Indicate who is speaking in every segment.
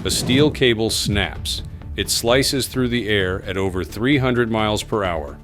Speaker 1: A steel cable snaps. It slices through the air at over 300 miles per hour.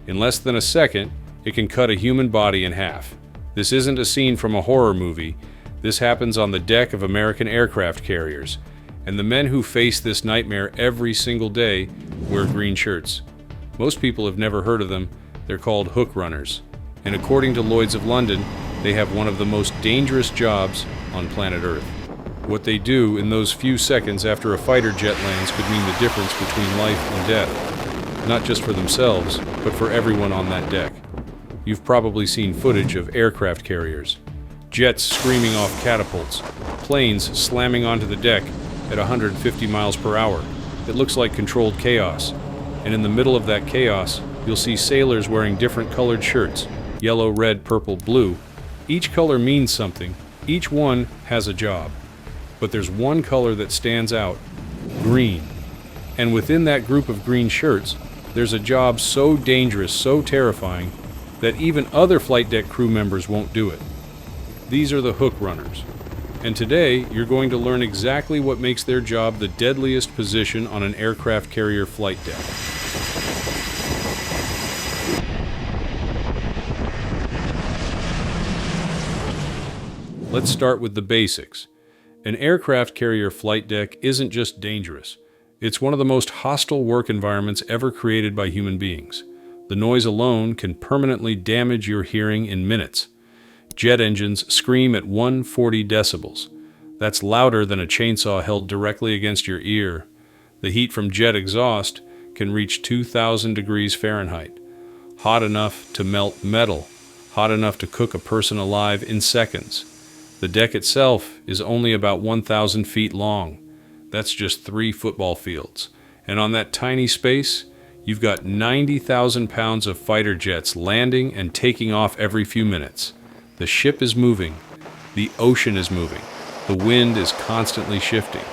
Speaker 1: In less than a second, it can cut a human body in half. This isn't a scene from a horror movie. This happens on the deck of American aircraft carriers. And the men who face this nightmare every single day wear green shirts. Most people have never heard of them. They're called hook runners. And according to Lloyd's of London, they have one of the most dangerous jobs on planet Earth. What they do in those few seconds after a fighter jet lands could mean the difference between life and death. Not just for themselves, but for everyone on that deck. You've probably seen footage of aircraft carriers. Jets screaming off catapults, planes slamming onto the deck at 150 miles per hour. It looks like controlled chaos. And in the middle of that chaos, you'll see sailors wearing different colored shirts, yellow, red, purple, blue. Each color means something. Each one has a job. But there's one color that stands out: green. And within that group of green shirts, there's a job so dangerous, so terrifying, that even other flight deck crew members won't do it. These are the hook runners. And today, you're going to learn exactly what makes their job the deadliest position on an aircraft carrier flight deck. Let's start with the basics. An aircraft carrier flight deck isn't just dangerous. It's one of the most hostile work environments ever created by human beings. The noise alone can permanently damage your hearing in minutes. Jet engines scream at 140 decibels. That's louder than a chainsaw held directly against your ear. The heat from jet exhaust can reach 2,000 degrees Fahrenheit. Hot enough to melt metal. Hot enough to cook a person alive in seconds. The deck itself is only about 1,000 feet long. That's just 3 football fields. And on that tiny space, you've got 90,000 pounds of fighter jets landing and taking off every few minutes. The ship is moving. The ocean is moving. The wind is constantly shifting.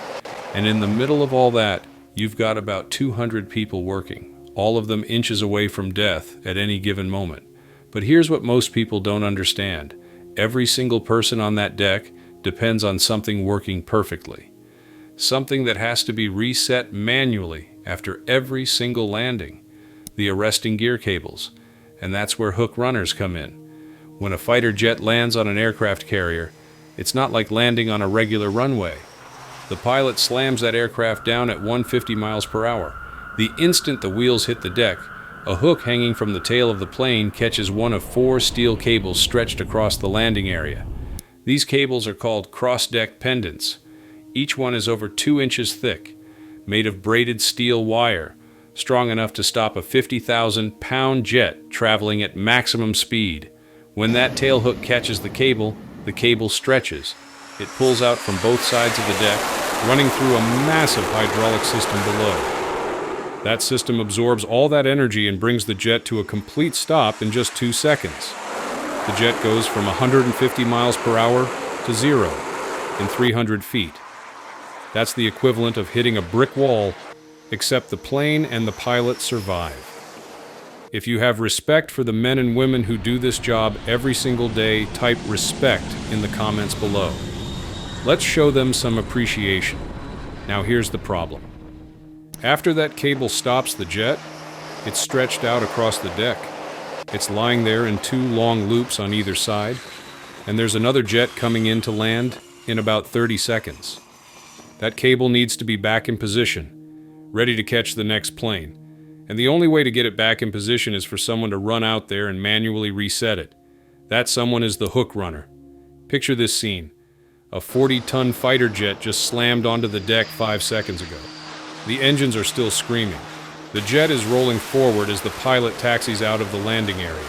Speaker 1: And in the middle of all that, you've got about 200 people working, all of them inches away from death at any given moment. But here's what most people don't understand. Every single person on that deck depends on something working perfectly. Something that has to be reset manually after every single landing. The arresting gear cables. And that's where hook runners come in. When a fighter jet lands on an aircraft carrier, it's not like landing on a regular runway. The pilot slams that aircraft down at 150 miles per hour. The instant the wheels hit the deck, a hook hanging from the tail of the plane catches one of 4 steel cables stretched across the landing area. These cables are called cross-deck pendants. Each one is over 2 inches thick, made of braided steel wire, strong enough to stop a 50,000-pound jet traveling at maximum speed. When that tail hook catches the cable stretches. It pulls out from both sides of the deck, running through a massive hydraulic system below. That system absorbs all that energy and brings the jet to a complete stop in just 2 seconds. The jet goes from 150 miles per hour to 0 in 300 feet. That's the equivalent of hitting a brick wall, except the plane and the pilot survive. If you have respect for the men and women who do this job every single day, type respect in the comments below. Let's show them some appreciation. Now here's the problem. After that cable stops the jet, it's stretched out across the deck. It's lying there in 2 long loops on either side, and there's another jet coming in to land in about 30 seconds. That cable needs to be back in position, ready to catch the next plane. And the only way to get it back in position is for someone to run out there and manually reset it. That someone is the hook runner. Picture this scene. A 40-ton fighter jet just slammed onto the deck 5 seconds ago. The engines are still screaming. The jet is rolling forward as the pilot taxis out of the landing area.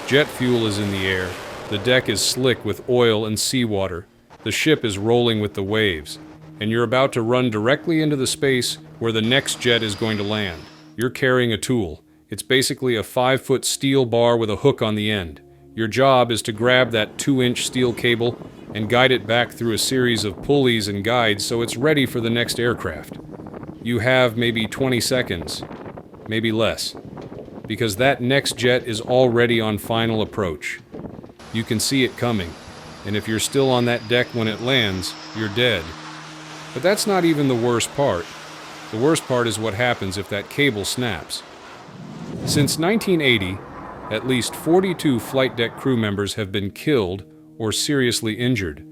Speaker 1: Jet fuel is in the air. The deck is slick with oil and seawater. The ship is rolling with the waves. And you're about to run directly into the space where the next jet is going to land. You're carrying a tool. It's basically a 5-foot steel bar with a hook on the end. Your job is to grab that 2-inch steel cable and guide it back through a series of pulleys and guides so it's ready for the next aircraft. You have maybe 20 seconds, maybe less, because that next jet is already on final approach. You can see it coming, and if you're still on that deck when it lands, you're dead. But that's not even the worst part. The worst part is what happens if that cable snaps. Since 1980, at least 42 flight deck crew members have been killed or seriously injured.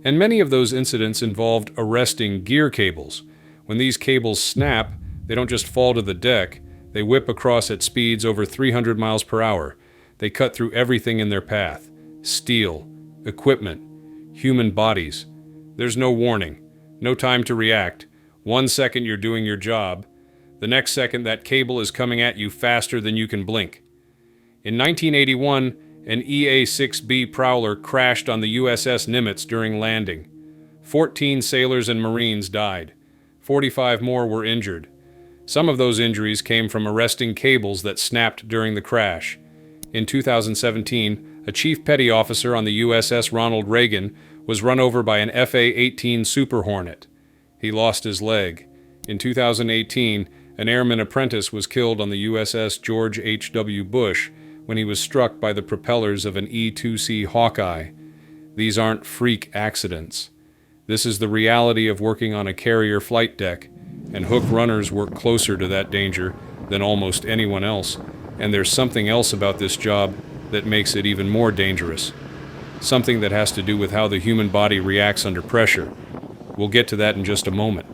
Speaker 1: And many of those incidents involved arresting gear cables. When these cables snap, they don't just fall to the deck, they whip across at speeds over 300 miles per hour. They cut through everything in their path: steel, equipment, human bodies. There's no warning, no time to react. 1 second you're doing your job, the next second that cable is coming at you faster than you can blink. In 1981, an EA-6B Prowler crashed on the USS Nimitz during landing. 14 sailors and Marines died. 45 more were injured. Some of those injuries came from arresting cables that snapped during the crash. In 2017, a chief petty officer on the USS Ronald Reagan was run over by an FA-18 Super Hornet. He lost his leg. In 2018, an airman apprentice was killed on the USS George H.W. Bush when he was struck by the propellers of an E-2C Hawkeye. These aren't freak accidents. This is the reality of working on a carrier flight deck, and hook runners work closer to that danger than almost anyone else. And there's something else about this job that makes it even more dangerous. Something that has to do with how the human body reacts under pressure. We'll get to that in just a moment.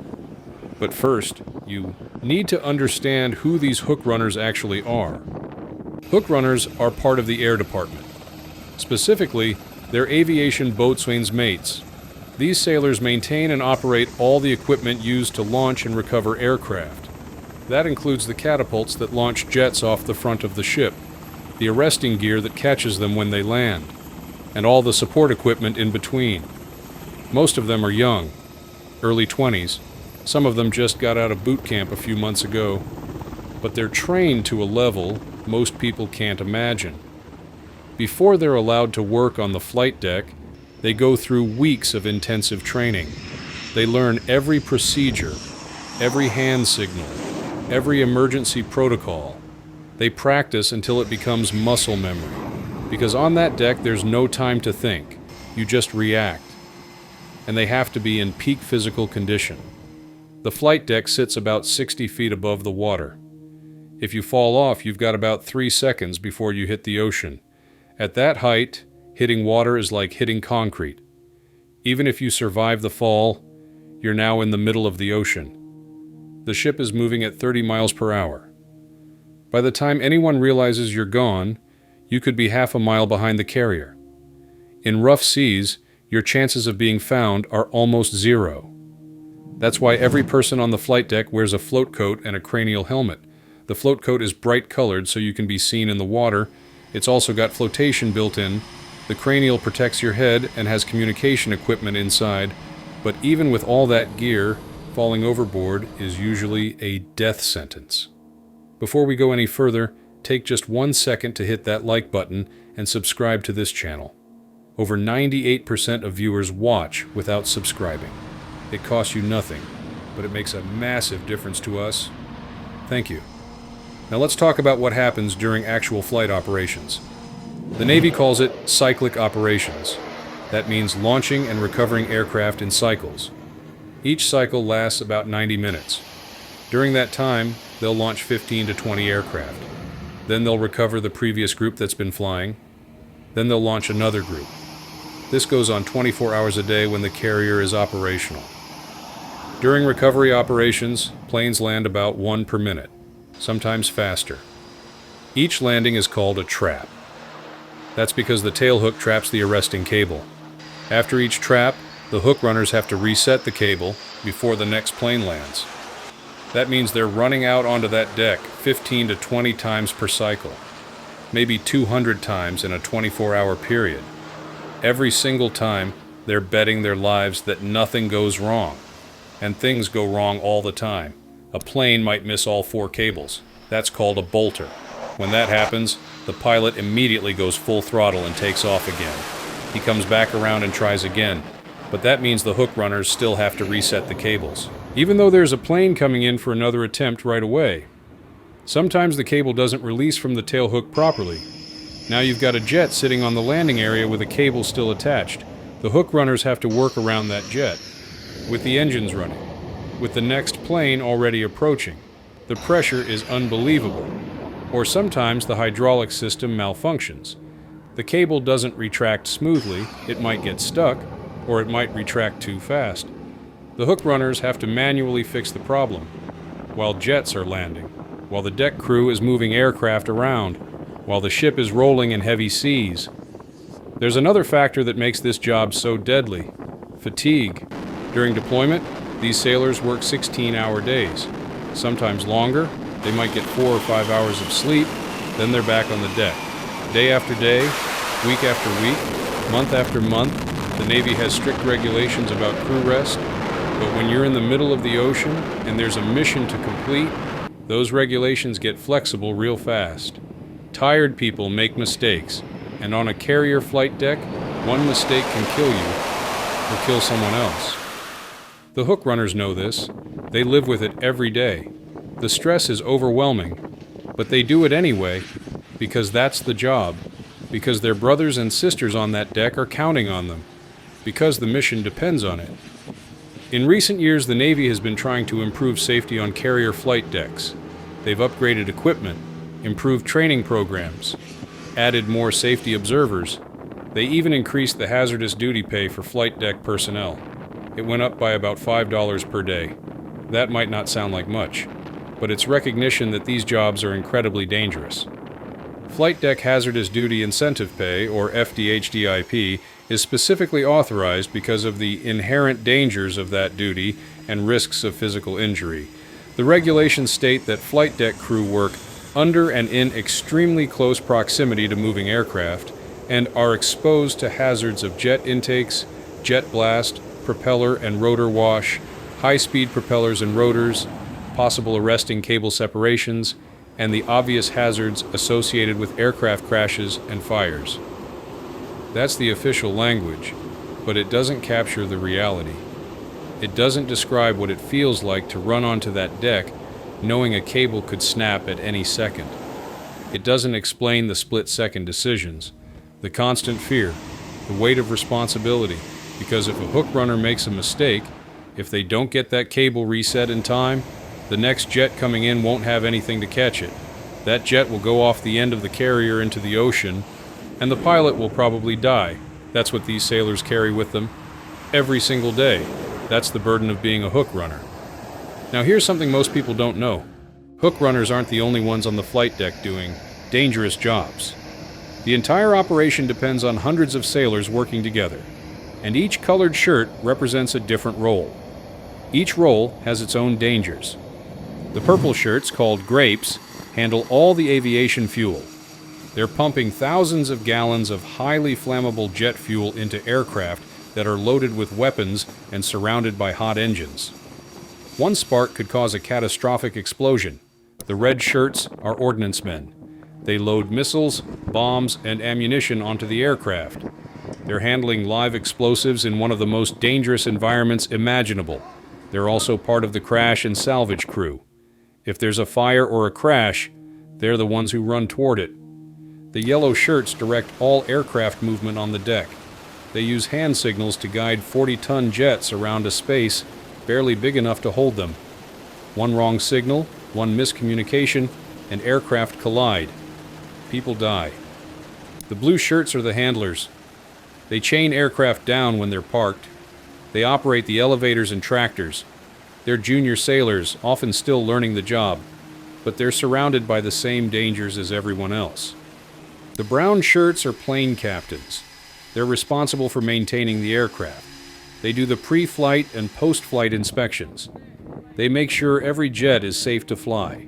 Speaker 1: But first, you need to understand who these hook runners actually are. Hook runners are part of the Air Department. Specifically, they're aviation boatswain's mates. These sailors maintain and operate all the equipment used to launch and recover aircraft. That includes the catapults that launch jets off the front of the ship, the arresting gear that catches them when they land, and all the support equipment in between. Most of them are young, early 20s. Some of them just got out of boot camp a few months ago, but they're trained to a level most people can't imagine. Before they're allowed to work on the flight deck, they go through weeks of intensive training. They learn every procedure, every hand signal, every emergency protocol. They practice until it becomes muscle memory, because on that deck there's no time to think. You just react. And they have to be in peak physical condition. The flight deck sits about 60 feet above the water. If you fall off, you've got about 3 seconds before you hit the ocean. At that height, hitting water is like hitting concrete. Even if you survive the fall, you're now in the middle of the ocean. The ship is moving at 30 miles per hour. By the time anyone realizes you're gone, you could be half a mile behind the carrier. In rough seas, your chances of being found are almost zero. That's why every person on the flight deck wears a float coat and a cranial helmet. The float coat is bright colored so you can be seen in the water. It's also got flotation built in. The cranial protects your head and has communication equipment inside. But even with all that gear, falling overboard is usually a death sentence. Before we go any further, take just 1 second to hit that like button and subscribe to this channel. Over 98% of viewers watch without subscribing. It costs you nothing, but it makes a massive difference to us. Thank you. Now let's talk about what happens during actual flight operations. The Navy calls it cyclic operations. That means launching and recovering aircraft in cycles. Each cycle lasts about 90 minutes. During that time, they'll launch 15 to 20 aircraft. Then they'll recover the previous group that's been flying. Then they'll launch another group. This goes on 24 hours a day when the carrier is operational. During recovery operations, planes land about 1 per minute, sometimes faster. Each landing is called a trap. That's because the tailhook traps the arresting cable. After each trap, the hook runners have to reset the cable before the next plane lands. That means they're running out onto that deck 15 to 20 times per cycle, maybe 200 times in a 24-hour period. Every single time, they're betting their lives that nothing goes wrong. And things go wrong all the time. A plane might miss all 4 cables. That's called a bolter. When that happens, the pilot immediately goes full throttle and takes off again. He comes back around and tries again, but that means the hook runners still have to reset the cables, even though there's a plane coming in for another attempt right away. Sometimes the cable doesn't release from the tail hook properly. Now you've got a jet sitting on the landing area with a cable still attached. The hook runners have to work around that jet. with the engines running, with the next plane already approaching. The pressure is unbelievable. Or sometimes the hydraulic system malfunctions. The cable doesn't retract smoothly, it might get stuck, or it might retract too fast. The hook runners have to manually fix the problem, while jets are landing, while the deck crew is moving aircraft around, while the ship is rolling in heavy seas. There's another factor that makes this job so deadly: fatigue. During deployment, these sailors work 16-hour days. Sometimes longer. They might get 4 or 5 hours of sleep, then they're back on the deck. Day after day, week after week, month after month, the Navy has strict regulations about crew rest, but when you're in the middle of the ocean and there's a mission to complete, those regulations get flexible real fast. Tired people make mistakes, and on a carrier flight deck, one mistake can kill you or kill someone else. The hook runners know this. They live with it every day. The stress is overwhelming, but they do it anyway because that's the job, because their brothers and sisters on that deck are counting on them, because the mission depends on it. In recent years, the Navy has been trying to improve safety on carrier flight decks. They've upgraded equipment, improved training programs, added more safety observers. They even increased the hazardous duty pay for flight deck personnel. It went up by about $5 per day. That might not sound like much, but it's recognition that these jobs are incredibly dangerous. Flight Deck Hazardous Duty Incentive Pay, or FDHDIP, is specifically authorized because of the inherent dangers of that duty and risks of physical injury. The regulations state that flight deck crew work under and in extremely close proximity to moving aircraft and are exposed to hazards of jet intakes, jet blast, propeller and rotor wash, high-speed propellers and rotors, possible arresting cable separations, and the obvious hazards associated with aircraft crashes and fires. That's the official language, but it doesn't capture the reality. It doesn't describe what it feels like to run onto that deck knowing a cable could snap at any second. It doesn't explain the split-second decisions, the constant fear, the weight of responsibility, because if a hook runner makes a mistake, if they don't get that cable reset in time, the next jet coming in won't have anything to catch it. That jet will go off the end of the carrier into the ocean, and the pilot will probably die. That's what these sailors carry with them every single day. That's the burden of being a hook runner. Now here's something most people don't know. Hook runners aren't the only ones on the flight deck doing dangerous jobs. The entire operation depends on hundreds of sailors working together, and each colored shirt represents a different role. Each role has its own dangers. The purple shirts, called grapes, handle all the aviation fuel. They're pumping thousands of gallons of highly flammable jet fuel into aircraft that are loaded with weapons and surrounded by hot engines. One spark could cause a catastrophic explosion. The red shirts are ordnance men. They load missiles, bombs, and ammunition onto the aircraft. They're handling live explosives in one of the most dangerous environments imaginable. They're also part of the crash and salvage crew. If there's a fire or a crash, they're the ones who run toward it. The yellow shirts direct all aircraft movement on the deck. They use hand signals to guide 40-ton jets around a space barely big enough to hold them. One wrong signal, one miscommunication, and aircraft collide. People die. The blue shirts are the handlers. They chain aircraft down when they're parked. They operate the elevators and tractors. They're junior sailors, often still learning the job, but they're surrounded by the same dangers as everyone else. The brown shirts are plane captains. They're responsible for maintaining the aircraft. They do the pre-flight and post-flight inspections. They make sure every jet is safe to fly.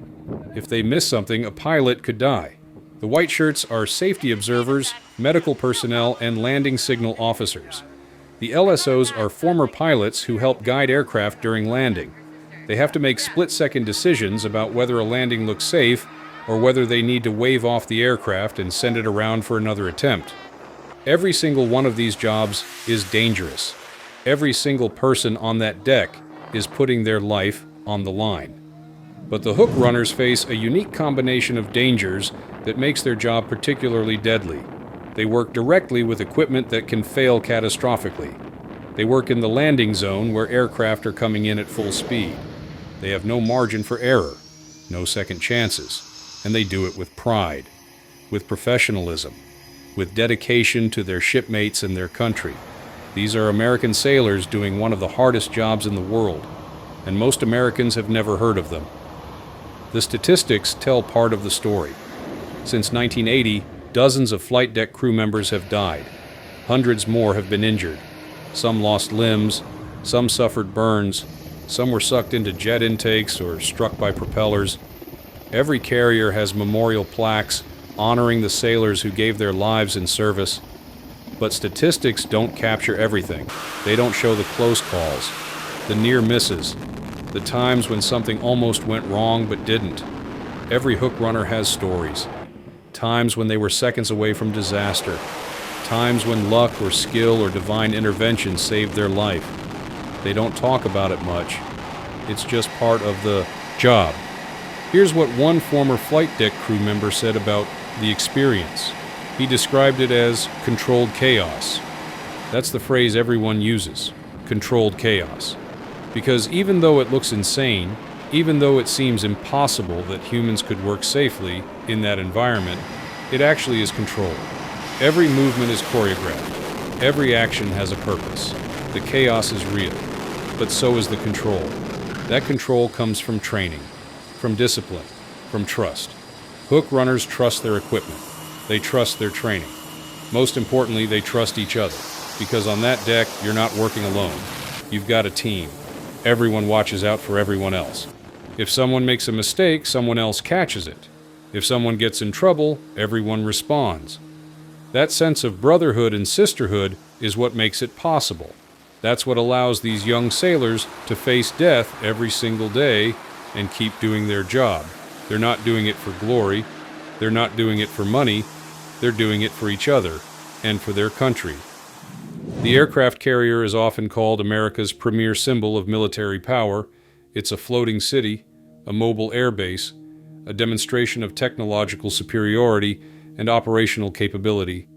Speaker 1: If they miss something, a pilot could die. The white shirts are safety observers, medical personnel, and landing signal officers. The LSOs are former pilots who help guide aircraft during landing. They have to make split-second decisions about whether a landing looks safe or whether they need to wave off the aircraft and send it around for another attempt. Every single one of these jobs is dangerous. Every single person on that deck is putting their life on the line. But the hook runners face a unique combination of dangers that makes their job particularly deadly. They work directly with equipment that can fail catastrophically. They work in the landing zone where aircraft are coming in at full speed. They have no margin for error, no second chances, and they do it with pride, with professionalism, with dedication to their shipmates and their country. These are American sailors doing one of the hardest jobs in the world, and most Americans have never heard of them. The statistics tell part of the story. Since 1980, dozens of flight deck crew members have died. Hundreds more have been injured. Some lost limbs, some suffered burns, some were sucked into jet intakes or struck by propellers. Every carrier has memorial plaques honoring the sailors who gave their lives in service. But statistics don't capture everything. They don't show the close calls, the near misses, the times when something almost went wrong but didn't. Every hook runner has stories. Times when they were seconds away from disaster. Times when luck or skill or divine intervention saved their life. They don't talk about it much. It's just part of the job. Here's what one former flight deck crew member said about the experience. He described it as controlled chaos. That's the phrase everyone uses, controlled chaos. Because even though it looks insane, even though it seems impossible that humans could work safely in that environment, it actually is controlled. Every movement is choreographed. Every action has a purpose. The chaos is real, but so is the control. That control comes from training, from discipline, from trust. Hook runners trust their equipment. They trust their training. Most importantly, they trust each other, because on that deck, you're not working alone. You've got a team. Everyone watches out for everyone else. If someone makes a mistake, someone else catches it. If someone gets in trouble, everyone responds. That sense of brotherhood and sisterhood is what makes it possible. That's what allows these young sailors to face death every single day and keep doing their job. They're not doing it for glory. They're not doing it for money. They're doing it for each other and for their country. The aircraft carrier is often called America's premier symbol of military power. It's a floating city, a mobile air base, a demonstration of technological superiority and operational capability.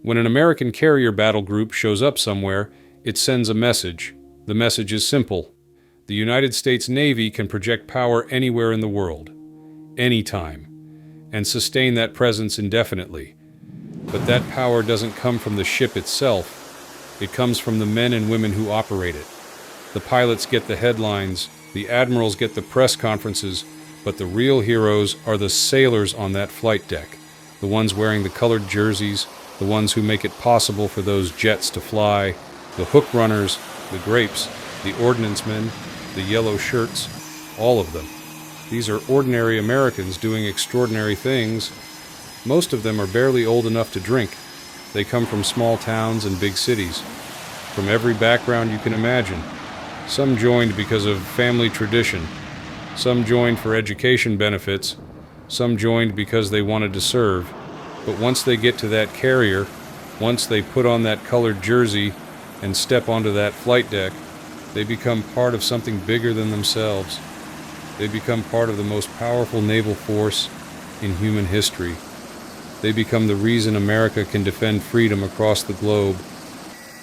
Speaker 1: When an American carrier battle group shows up somewhere, it sends a message. The message is simple. The United States Navy can project power anywhere in the world, anytime, and sustain that presence indefinitely. But that power doesn't come from the ship itself. It comes from the men and women who operate it. The pilots get the headlines, the admirals get the press conferences, but the real heroes are the sailors on that flight deck, the ones wearing the colored jerseys, the ones who make it possible for those jets to fly, the hook runners, the grapes, the ordnance men, the yellow shirts, all of them. These are ordinary Americans doing extraordinary things. Most of them are barely old enough to drink. They come from small towns and big cities, from every background you can imagine. Some joined because of family tradition. Some joined for education benefits. Some joined because they wanted to serve. But once they get to that carrier, once they put on that colored jersey and step onto that flight deck, they become part of something bigger than themselves. They become part of the most powerful naval force in human history. They become the reason America can defend freedom across the globe.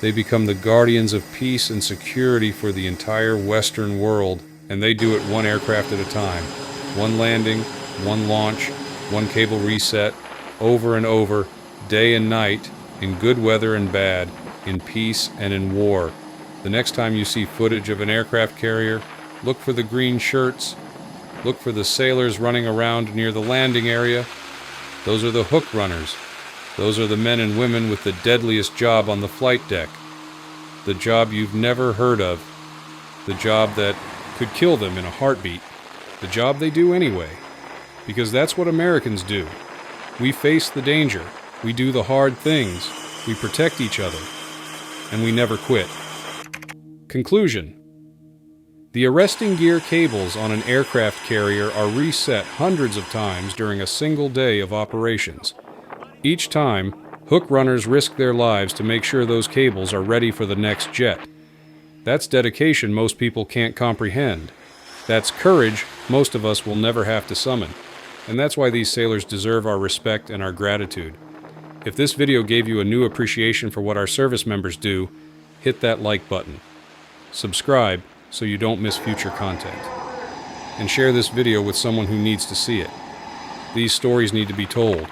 Speaker 1: They become the guardians of peace and security for the entire Western world, and they do it one aircraft at a time. One landing, one launch, one cable reset, over and over, day and night, in good weather and bad, in peace and in war. The next time you see footage of an aircraft carrier, look for the green shirts. Look for the sailors running around near the landing area. Those are the hook runners. Those are the men and women with the deadliest job on the flight deck. The job you've never heard of. The job that could kill them in a heartbeat. The job they do anyway. Because that's what Americans do. We face the danger. We do the hard things. We protect each other. And we never quit. Conclusion. The arresting gear cables on an aircraft carrier are reset hundreds of times during a single day of operations. Each time, hook runners risk their lives to make sure those cables are ready for the next jet. That's dedication most people can't comprehend. That's courage most of us will never have to summon. And that's why these sailors deserve our respect and our gratitude. If this video gave you a new appreciation for what our service members do, hit that like button. Subscribe so you don't miss future content. And share this video with someone who needs to see it. These stories need to be told.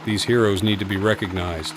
Speaker 1: These heroes need to be recognized.